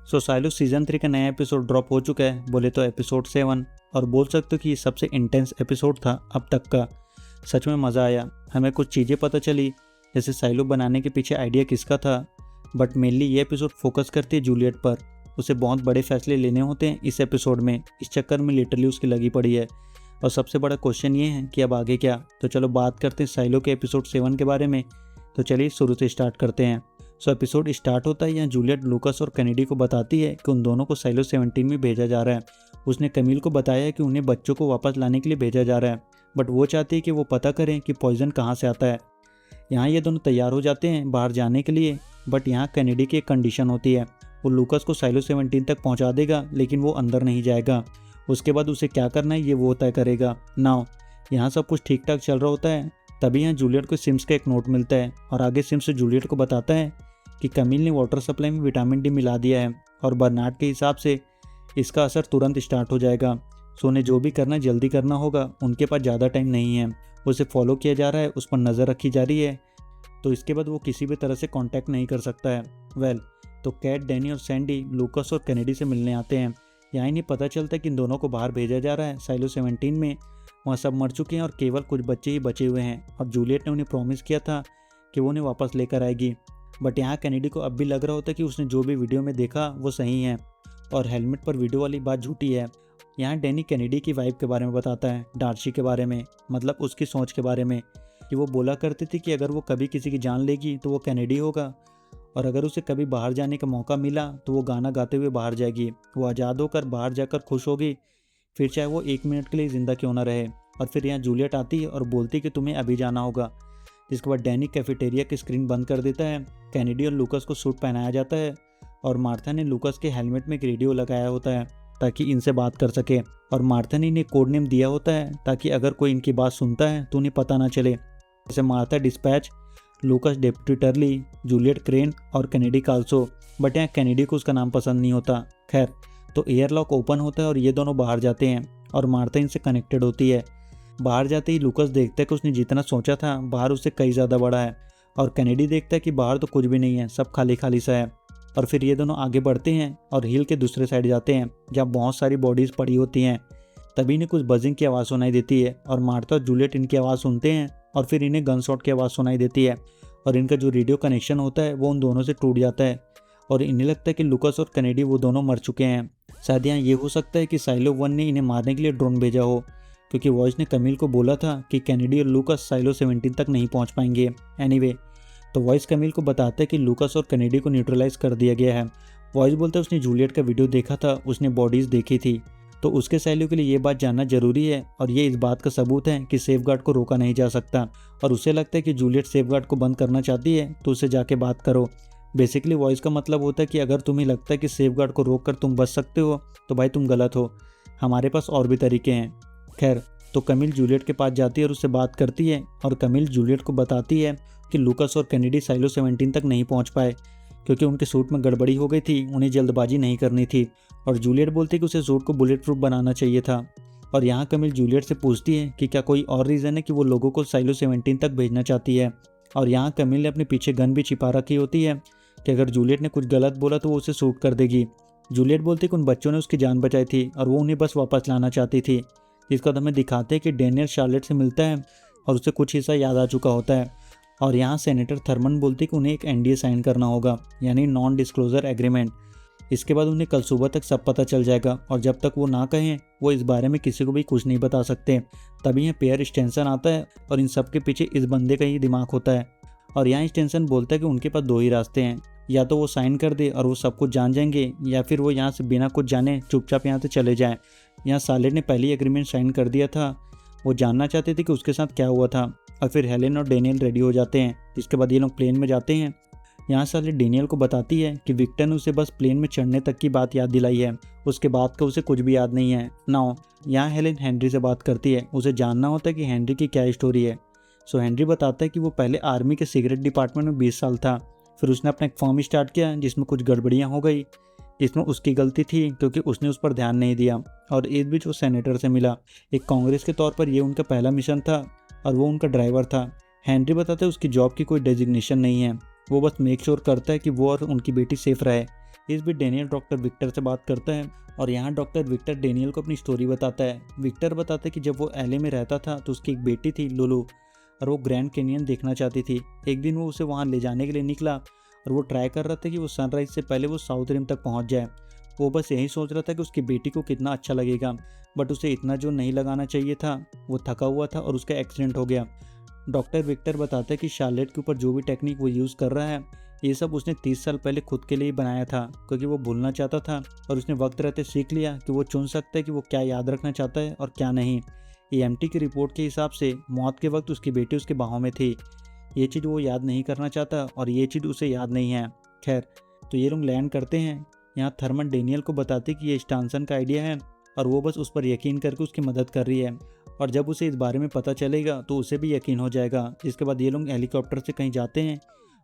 Silo season 3 का नया episode drop हो चुका है, बोले तो एपिसोड 7, और बोल सकते हो कि ये सबसे इंटेंस एपिसोड था अब तक का। सच में मज़ा आया। हमें कुछ चीज़ें पता चली, जैसे साइलो बनाने के पीछे आइडिया किसका था, बट मेनली ये एपिसोड फोकस करती है जूलियट पर। उसे बहुत बड़े फैसले लेने होते हैं इस एपिसोड में, इस चक्कर में लिटरली उसकी लगी पड़ी है। और सबसे बड़ा क्वेश्चन ये है कि अब आगे क्या। तो चलो बात करते हैं साइलो के एपिसोड 7 के बारे में। तो चलिए शुरू से स्टार्ट करते हैं। एपिसोड स्टार्ट होता है यहाँ जूलियट लूकास और कैनेडी को बताती है कि उन दोनों को साइलो 17 में भेजा जा रहा है। उसने कमील को बताया है कि उन्हें बच्चों को वापस लाने के लिए भेजा जा रहा है, बट वो चाहती है कि वो पता करें कि पॉइजन कहाँ से आता है। यहाँ ये दोनों तैयार हो जाते हैं बाहर जाने के लिए, बट यहाँ कैनेडी की एक कंडीशन होती है। वो लूकास को साइलो 17 तक पहुँचा देगा, लेकिन वो अंदर नहीं जाएगा। उसके बाद उसे क्या करना है ये वो तय करेगा। नाउ यहाँ सब कुछ ठीक ठाक चल रहा होता है, तभी यहाँ जूलियट को सिम्स का एक नोट मिलता है, और आगे सिम्स जूलियट को बताता है कि कमील ने वाटर सप्लाई में विटामिन डी मिला दिया है, और बर्नार्ड के हिसाब से इसका असर तुरंत स्टार्ट हो जाएगा। सो उन्हें जो भी करना जल्दी करना होगा, उनके पास ज़्यादा टाइम नहीं है। उसे फॉलो किया जा रहा है, उस पर नज़र रखी जा रही है, तो इसके बाद वो किसी भी तरह से कांटेक्ट नहीं कर सकता है। तो कैट, डैनी और सैंडी लूकास और कैनेडी से मिलने आते हैं। यहाँ इन्हें पता चलता है कि इन दोनों को बाहर भेजा जा रहा है साइलो 17 में। वहाँ सब मर चुके हैं और केवल कुछ बच्चे ही बचे हुए हैं, और जूलियट ने उन्हें प्रॉमिस किया था कि वो उन्हें वापस लेकर आएगी। बट यहाँ कैनेडी को अब भी लग रहा होता है कि उसने जो भी वीडियो में देखा वो सही है, और हेलमेट पर वीडियो वाली बात झूठी है। यहाँ डैनी कैनेडी की वाइफ के बारे में बताता है, डार्सी के बारे में, मतलब उसकी सोच के बारे में, कि वो बोला करती थी कि अगर वो कभी किसी की जान लेगी तो वो कैनेडी होगा, और अगर उसे कभी बाहर जाने का मौका मिला तो वो गाना गाते हुए बाहर जाएगी। वो आज़ाद होकर बाहर जाकर खुश होगी, फिर चाहे वो 1 मिनट के लिए ज़िंदा क्यों ना रहे। और फिर यहाँ जूलियट आती है और बोलती है कि तुम्हें अभी जाना होगा। जिसके बाद डैनी कैफेटेरिया की स्क्रीन बंद कर देता है। कैनेडी और लूकास को सूट पहनाया जाता है, और मार्था ने लूकास के हेलमेट में एक रेडियो लगाया होता है ताकि इनसे बात कर सके, और मार्था ने इन्हें कोड नेम दिया होता है ताकि अगर कोई इनकी बात सुनता है तो उन्हें पता ना चले, जैसे Martha Dispatch, Lucas Deputy Turley, Juliet Crane और कैनेडी काल्सो। बट यहाँ कैनेडी को उसका नाम पसंद नहीं होता। खैर, तो एयर लॉक ओपन होता है और ये दोनों बाहर जाते हैं, और मार्था इनसे कनेक्टेड होती है। बाहर जाते ही लूकास देखता है कि उसने जितना सोचा था बाहर उससे कई ज़्यादा बड़ा है, और कैनेडी देखता है कि बाहर तो कुछ भी नहीं है, सब खाली खाली सा है। और फिर ये दोनों आगे बढ़ते हैं और हिल के दूसरे साइड जाते हैं जहाँ बहुत सारी बॉडीज़ पड़ी होती हैं। तभी इन्हें कुछ बजिंग की आवाज़ सुनाई देती है, और मार्था और जूलियट इनकी आवाज़ सुनते हैं, और फिर इन्हें गन शॉट की आवाज़ सुनाई देती है, और इनका जो रेडियो कनेक्शन होता है वो उन दोनों से टूट जाता है, और इन्हें लगता है कि लूकास और कैनेडी वो दोनों मर चुके हैं। शायद यहाँ ये हो सकता है कि साइलो 1 ने इन्हें मारने के लिए ड्रोन भेजा हो, क्योंकि वॉइस ने कमील को बोला था कि कैनेडी और लूकास साइलो 17 तक नहीं पहुँच पाएंगे। एनीवे, तो वॉइस कमील को बताता है कि लूकास और कैनेडी को न्यूट्रलाइज कर दिया गया है। वॉइस बोलता है उसने जूलियट का वीडियो देखा था, उसने बॉडीज़ देखी थी, तो उसके साइलो के लिए ये बात जानना जरूरी है, और ये इस बात का सबूत है कि सेफगार्ड को रोका नहीं जा सकता। और उसे लगता है कि जूलियट सेफगार्ड को बंद करना चाहती है, तो उससे जाके बात करो। बेसिकली वॉइस का मतलब होता है कि अगर तुम्हें लगता है कि सेफगार्ड को रोक कर तुम बच सकते हो तो भाई तुम गलत हो, हमारे पास और भी तरीके हैं। खैर, तो कमील जूलियट के पास जाती है और उससे बात करती है, और कमील जूलियट को बताती है कि लूकास और कैनेडी साइलो 17 तक नहीं पहुँच पाए क्योंकि उनके सूट में गड़बड़ी हो गई थी, उन्हें जल्दबाजी नहीं करनी थी। और जूलियट बोलती है कि उसे सूट को बुलेट प्रूफ बनाना चाहिए था। और यहाँ कमील जूलियट से पूछती है कि क्या कोई और रीज़न है कि वो लोगों को साइलो 17 तक भेजना चाहती है। और यहाँ कमील ने अपने पीछे गन भी छिपा रखी होती है कि अगर जूलियट ने कुछ गलत बोला तो वो उसे शूट कर देगी। जूलियट बोलती है कि उन बच्चों ने उसकी जान बचाई थी और वो उन्हें बस वापस लाना चाहती थी। जिसका हमें दिखाते हैं कि डैनियल शार्लेट से मिलता है और उसे कुछ हिस्सा याद आ चुका होता है। और यहाँ सेनेटर थर्मन बोलती है कि उन्हें एक NDA साइन करना होगा, यानी नॉन डिस्क्लोजर एग्रीमेंट। इसके बाद उन्हें कल सुबह तक सब पता चल जाएगा, और जब तक वो ना कहें वो इस बारे में किसी को भी कुछ नहीं बता सकते। तभी यहाँ पेयर स्टेंसन आता है, और इन सब के पीछे इस बंदे का ही दिमाग होता है। और यहाँ स्टेंसन बोलता है कि उनके पास 2 ही रास्ते हैं, या तो वो साइन कर दे और वो सब कुछ जान जाएंगे, या फिर वो यहाँ से बिना कुछ जाने चुपचाप यहाँ से चले जाएँ। यहाँ शार्लेट ने पहली एग्रीमेंट साइन कर दिया था, वो जानना चाहते थे कि उसके साथ क्या हुआ था। और फिर हेलेन और डैनियल रेडी हो जाते हैं, जिसके बाद ये लोग प्लेन में जाते हैं। यहाँ शार्लेट डैनियल को बताती है कि विक्टर ने उसे बस प्लेन में चढ़ने तक की बात याद दिलाई है, उसके बाद का उसे कुछ भी याद नहीं है। नाउ यहाँ हेलेन हेनरी से बात करती है, उसे जानना होता है कि हेनरी की क्या स्टोरी है। सो हेनरी बताता है कि वो पहले आर्मी के सिगरेट डिपार्टमेंट में 20 साल था, फिर उसने अपना एक फॉर्म स्टार्ट किया जिसमें कुछ गड़बड़ियाँ हो गई, जिसमें उसकी गलती थी क्योंकि उसने उस पर ध्यान नहीं दिया, और इस बीच वो सेनेटर से मिला। एक कांग्रेस के तौर पर ये उनका पहला मिशन था, और वो उनका ड्राइवर था। हेनरी बताता है उसकी जॉब की कोई डेजिग्नेशन नहीं है, वो बस मेक श्योर करता है कि वो और उनकी बेटी सेफ रहे। इस बीच डेनियल डॉक्टर विक्टर से बात करता है और यहाँ डॉक्टर विक्टर डेनियल को अपनी स्टोरी बताता है। विक्टर बताता है कि जब वो एलए में रहता था तो उसकी एक बेटी थी लुलू, और वो ग्रैंड कैनियन देखना चाहती थी। एक दिन वो उसे वहाँ ले जाने के लिए निकला और वो ट्राई कर रहा था कि वो सनराइज से पहले वो साउथ रिम तक पहुँच जाए। वो बस यही सोच रहा था कि उसकी बेटी को कितना अच्छा लगेगा, बट उसे इतना जो नहीं लगाना चाहिए था। वो थका हुआ था और उसका एक्सीडेंट हो गया। डॉक्टर विक्टर बताता है कि शार्लेट के ऊपर जो भी टेक्निक वो यूज़ कर रहा है, ये सब उसने 30 साल पहले खुद के लिए बनाया था, क्योंकि वो भूलना चाहता था और उसने वक्त रहते सीख लिया कि वो चुन सकता है कि वो क्या याद रखना चाहता है और क्या नहीं। ईएमटी की रिपोर्ट के हिसाब से मौत के वक्त उसकी बेटी उसके बाहों में थी। ये चीज़ वो याद नहीं करना चाहता और ये चीज़ उसे याद नहीं है। खैर, तो ये लोग लैंड करते हैं। यहाँ थर्मन डेनियल को बताते कि ये स्टानसन का आइडिया है और वो बस उस पर यकीन करके उसकी मदद कर रही है, और जब उसे इस बारे में पता चलेगा तो उसे भी यकीन हो जाएगा। जिसके बाद ये लोग हेलीकॉप्टर से कहीं जाते हैं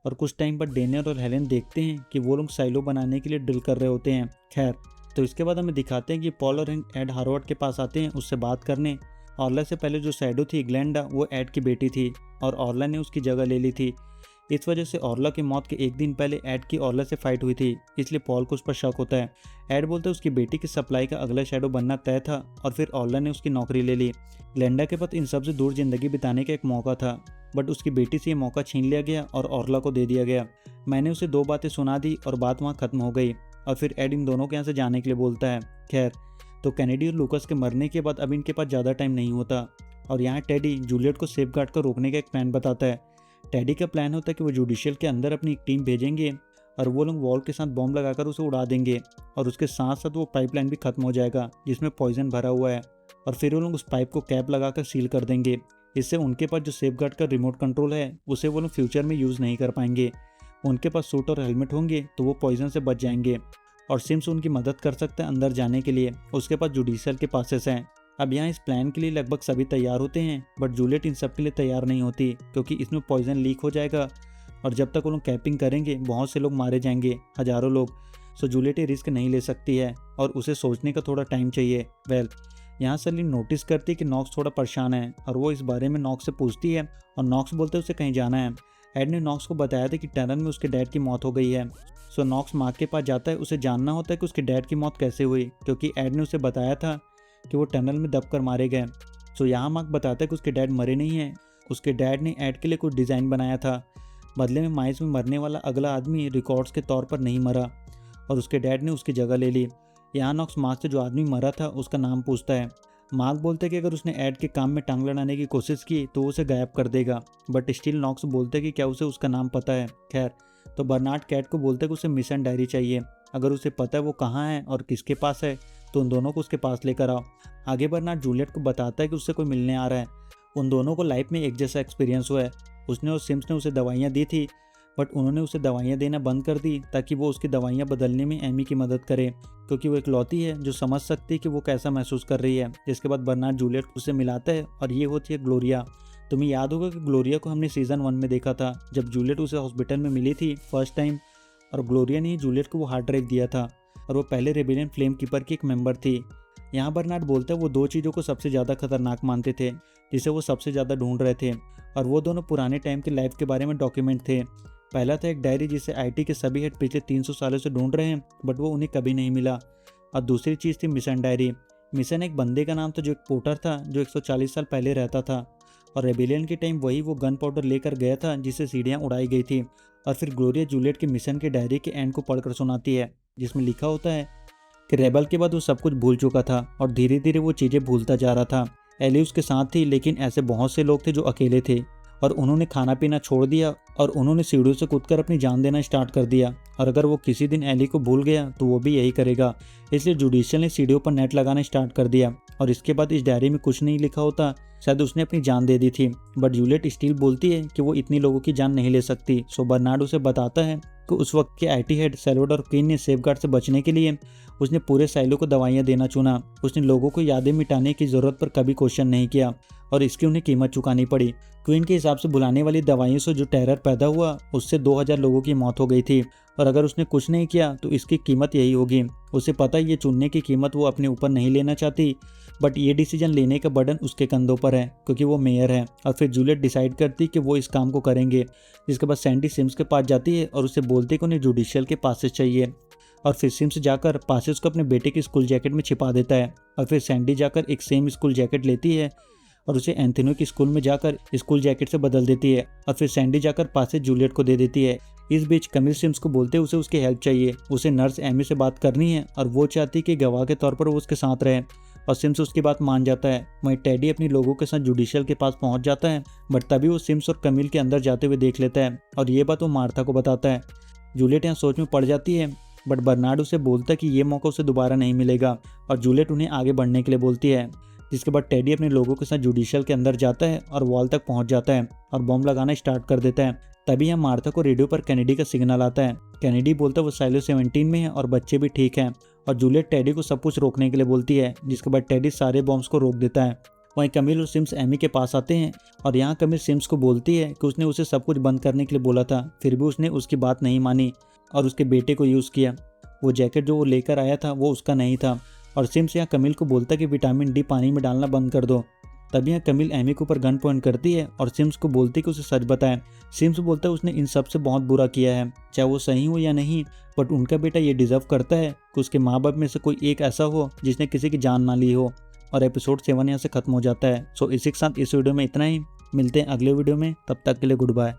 और कुछ टाइम बाद डेनियल और हेलेन देखते हैं कि वो लोग साइलो बनाने के लिए ड्रिल कर रहे होते हैं। खैर, तो इसके बाद हमें दिखाते हैं कि पॉल और एड हार्वर्ड के पास आते हैं उससे बात करने। ऑर्ला से पहले जो शैडो थी ग्लेंडा, वो एड की बेटी थी और ऑर्ला ने उसकी जगह ले ली थी। इस वजह से ऑर्ला की मौत के एक दिन पहले एड की ऑर्ला से फाइट हुई थी, इसलिए पॉल को उस पर शक होता है। एड बोलता है उसकी बेटी की सप्लाई का अगला शैडो बनना तय था और फिर ऑर्ला ने उसकी नौकरी ले ली। ग्लेंडा के पास इन सबसे दूर जिंदगी बिताने का एक मौका था, बट उसकी बेटी से ये मौका छीन लिया गया और ऑर्ला को दे दिया गया। मैंने उसे 2 बातें सुना दी और बात वहाँ खत्म हो गई, और फिर एड इन दोनों के यहाँ से जाने के लिए बोलता है। खैर, तो कैनेडी और लूकस के मरने के बाद अब इनके पास ज़्यादा टाइम नहीं होता, और यहाँ टेडी जूलियट को सेफगार्ड कर रोकने का एक प्लान बताता है। टेडी का प्लान होता है कि वो जुडिशियल के अंदर अपनी एक टीम भेजेंगे और वो लोग वॉल के साथ बॉम्ब लगाकर उसे उड़ा देंगे, और उसके साथ साथ वो पाइपलाइन भी खत्म हो जाएगा जिसमें पॉइजन भरा हुआ है, और फिर वो लोग उस पाइप को कैप लगाकर सील कर देंगे। इससे उनके पास जो सेफगार्ड का रिमोट कंट्रोल है उसे वो लोग फ्यूचर में यूज़ नहीं कर पाएंगे। उनके पास सूट और हेलमेट होंगे तो वो पॉइजन से बच जाएंगे, और सिम्स उनकी मदद कर सकता है अंदर जाने के लिए। उसके पास जुडिशियल के पासेस हैं। अब यहाँ इस प्लान के लिए लगभग सभी तैयार होते हैं, बट जूलियट इन सब के लिए तैयार नहीं होती, क्योंकि इसमें पॉइजन लीक हो जाएगा और जब तक वो लोग कैपिंग करेंगे बहुत से लोग मारे जाएंगे, हज़ारों लोग। सो जूलियट ये रिस्क नहीं ले सकती है और उसे सोचने का थोड़ा टाइम चाहिए। यहाँ सैली नोटिस करती है कि नॉक्स थोड़ा परेशान है और वो इस बारे में नॉक्स से पूछती है, और नॉक्स बोलते हैं उसे कहीं जाना है। एड ने नॉक्स को बताया था कि टनल में उसके डैड की मौत हो गई है। सो नॉक्स मार्क के पास जाता है। उसे जानना होता है कि उसके डैड की मौत कैसे हुई, क्योंकि एड ने उसे बताया था कि वो टनल में दबकर मारे गए। सो यहाँ मार्क बताता है कि उसके डैड मरे नहीं हैं। उसके डैड ने एड के लिए कुछ डिज़ाइन बनाया था। बदले में माइस में मरने वाला अगला आदमी रिकॉर्ड्स के तौर पर नहीं मरा और उसके डैड ने उसकी जगह ले ली। यहाँ नॉक्स मार्क से जो आदमी मरा था उसका नाम पूछता है। मार्क बोलते कि अगर उसने एड के काम में टांग लड़ाने की कोशिश की तो उसे गायब कर देगा, बट स्टिल नॉक्स बोलते कि क्या उसे उसका नाम पता है। खैर, तो बर्नार्ड कैट को बोलते कि उसे मिशन डायरी चाहिए। अगर उसे पता है वो कहाँ है और किसके पास है तो उन दोनों को उसके पास लेकर आओ। आगे बर्नार्ड जूलियट को बताता है कि उससे कोई मिलने आ रहा है। उन दोनों को लाइफ में एक जैसा एक्सपीरियंस हुआ है। उसने और सिम्स ने उसे दवाइयाँ दी थी, बट उन्होंने उसे दवाइयाँ देना बंद कर दी ताकि वो उसकी दवाइयाँ बदलने में एमी की मदद करे, क्योंकि वो इकलौती है जो समझ सकती है कि वो कैसा महसूस कर रही है। जिसके बाद बर्नार्ड जूलियट उसे मिलाता है और ये होती है ग्लोरिया। तुम्हें याद होगा कि ग्लोरिया को हमने सीज़न 1 में देखा था जब जूलियट उसे हॉस्पिटल में मिली थी फर्स्ट टाइम, और ग्लोरिया ने ही जूलियट को वो हार्ड ड्राइव दिया था और वो पहले रेबिलियन फ्लेम कीपर की एक मेंबर थी। यहाँ बर्नार्ड बोलता है वो 2 चीज़ों को सबसे ज़्यादा खतरनाक मानते थे जिसे वो सबसे ज़्यादा ढूंढ रहे थे, और वो दोनों पुराने टाइम के लाइफ के बारे में डॉक्यूमेंट थे। पहला था एक डायरी जिसे आईटी के सभी हेड पिछले 300 सालों से ढूंढ रहे हैं, बट वो उन्हें कभी नहीं मिला। और दूसरी चीज़ थी मिशन डायरी। मिशन एक बंदे का नाम था जो एक पोर्टर था जो 140 साल पहले रहता था, और रेबिलियन के टाइम वही वो गन पाउडर लेकर गया था जिससे सीढ़ियाँ उड़ाई गई थी। और फिर ग्लोरिया जूलियट के मिशन के डायरी के एंड को पढ़कर सुनाती है, जिसमें लिखा होता है कि रेबल के बाद वो सब कुछ भूल चुका था और धीरे धीरे वो चीज़ें भूलता जा रहा था। एली उसके साथ थी, लेकिन ऐसे बहुत से लोग थे जो अकेले थे और उन्होंने खाना पीना छोड़ दिया और उन्होंने सीढ़ियों से कूदकर अपनी जान देना स्टार्ट कर दिया। और अगर वो किसी दिन एली को भूल गया तो वो भी यही करेगा। इसलिए जुडिशियल ने सीढ़ियों पर नेट लगाना स्टार्ट कर दिया, और इसके बाद इस डायरी में कुछ नहीं लिखा होता। शायद उसने अपनी जान दे दी थी, बट जूलियट स्टील बोलती है कि वो इतनी लोगों की जान नहीं ले सकती। सो बर्नार्ड उसे बताता है कि उस वक्त के आईटी हेड सैल्वाडोर क्वीन ने सेफगार्ड से बचने के लिए उसने पूरे साइलो को दवाइयाँ देना चुना। उसने लोगों को यादें मिटाने की ज़रूरत पर कभी क्वेश्चन नहीं किया और इसकी उन्हें कीमत चुकानी पड़ी। क्वीन के हिसाब से बुलाने वाली दवाइयों से जो टेरर पैदा हुआ उससे 2000 लोगों की मौत हो गई थी, और अगर उसने कुछ नहीं किया तो इसकी कीमत यही होगी। उसे पता है ये चुनने की कीमत वो अपने ऊपर नहीं लेना चाहती, बट ये डिसीजन लेने का बर्डन उसके कंधों पर है क्योंकि वो मेयर है। और फिर जूलियट डिसाइड करती कि वो इस काम को करेंगे। जिसके बाद सैंडी सिम्स के पास जाती है और उसे बोलती कि उन्हें जुडिशियल के पासेस चाहिए। और फिर सिम्स जाकर पासे उसको अपने बेटे की स्कूल जैकेट में छिपा देता है। और फिर सैंडी जाकर एक सेम स्कूल जैकेट लेती है और उसे एंथोनी की स्कूल में जाकर स्कूल जैकेट से बदल देती है। और फिर सैंडी जाकर पासे जूलियट को दे देती है। इस बीच कमिल सिम्स को बोलते उसे उसकी हेल्प चाहिए, उसे नर्स एमी से बात करनी है और वो चाहती कि गवाह के तौर पर वो उसके साथ रहे। और सिम्स उसकी बात मान जाता है। वहीं टेडी अपनी लोगों के साथ जुडिशियल के पास पहुंच जाता है, बट तभी वो सिम्स और कमिल के अंदर जाते हुए देख लेता है और ये बात वो मार्था को बताता है। जूलियट यहाँ सोच में पड़ जाती है, बट बर्नार्ड उसे बोलता है कि ये मौका उसे दोबारा नहीं मिलेगा और जूलियट उन्हें आगे बढ़ने के लिए बोलती है। जिसके बाद टेडी अपने लोगों के साथ जुडिशियल के अंदर जाता है और वॉल तक पहुंच जाता है और बॉम्ब लगाना स्टार्ट कर देता है। तभी यहाँ मार्था को रेडियो पर कैनेडी का सिग्नल आता है। कैनेडी बोलता है वो साइलो 17 में है और बच्चे भी ठीक हैं। और जूलियट टेडी को सब कुछ रोकने के लिए बोलती है, जिसके बाद टेडी सारे बॉम्ब्स को रोक देता है। वहीं कमिल और सिम्स एमी के पास आते हैं और यहाँ कमिल सिम्स को बोलती है कि उसने उसे सब कुछ बंद करने के लिए बोला था, फिर भी उसने उसकी बात नहीं मानी और उसके बेटे को यूज़ किया। वो जैकेट जो वो लेकर आया था वो उसका नहीं था। और सिम्स यहाँ कमिल को बोलता है कि विटामिन डी पानी में डालना बंद कर दो। तभी यहाँ कमिल एमी के ऊपर गन पॉइंट करती है और सिम्स को बोलती है कि उसे सच बताए। सिम्स बोलता है उसने इन सब से बहुत बुरा किया है, चाहे वो सही हो या नहीं, बट उनका बेटा ये डिजर्व करता है कि उसके माँ बाप में से कोई एक ऐसा हो जिसने किसी की जान ना ली हो। और एपिसोड 7 यहाँ से खत्म हो जाता है। सो इसी के साथ इस वीडियो में इतना ही। मिलते हैं अगले वीडियो में, तब तक के लिए गुड बाय।